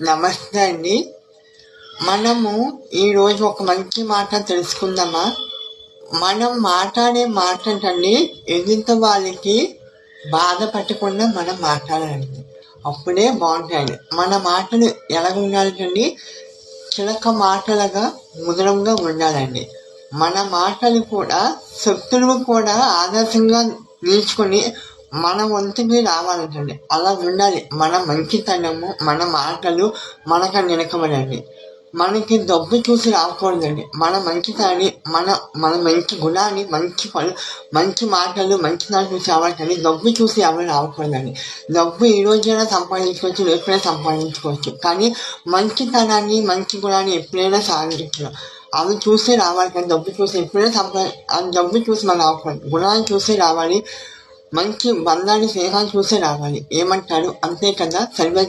నమస్తే అండి. మనము ఈరోజు ఒక మంచి మాట తెలుసుకుందామా? మనం మాట్లాడే మాటలండి ఎదుటి వాళ్ళకి బాధ పెట్టకుండా మనం మాట్లాడాలండి. అప్పుడే బాగుంటాయండి. మన మాటలు ఎలా ఉండాలండి? చిలక మాటలుగా మధురంగా ఉండాలండి. మన మాటలు కూడా శత్రువు కూడా ఆదర్శంగా నిలుచుకొని మన వంతుకి రావాలంటండి. అలా ఉండాలి. మన మంచితనము, మన మాటలు మనకు నిలకబడండి. మనకి డబ్బు చూసి రాకూడదండి. మన మంచితనాన్ని, మన మంచి గుణాన్ని, మంచి మాటలు, మంచితనం చూసి రావాలండి. డబ్బు చూసి ఎవరు రాకూడదండి. డబ్బు ఈ రోజైనా సంపాదించుకోవచ్చు, ఎప్పుడైనా సంపాదించుకోవచ్చు. కానీ మంచితనాన్ని, మంచి గుణాన్ని ఎప్పుడైనా సాధించడం అవి చూసి రావాలి. కానీ డబ్బు చూసి ఎప్పుడైనా డబ్బు చూసి మనం రాకూడదు. గుణాన్ని చూసి రావాలి. మంచి బంధాన్ని, స్నేహాన్ని చూసి రావాలి. ఏమంటారు? అంతే కదా. సర్వే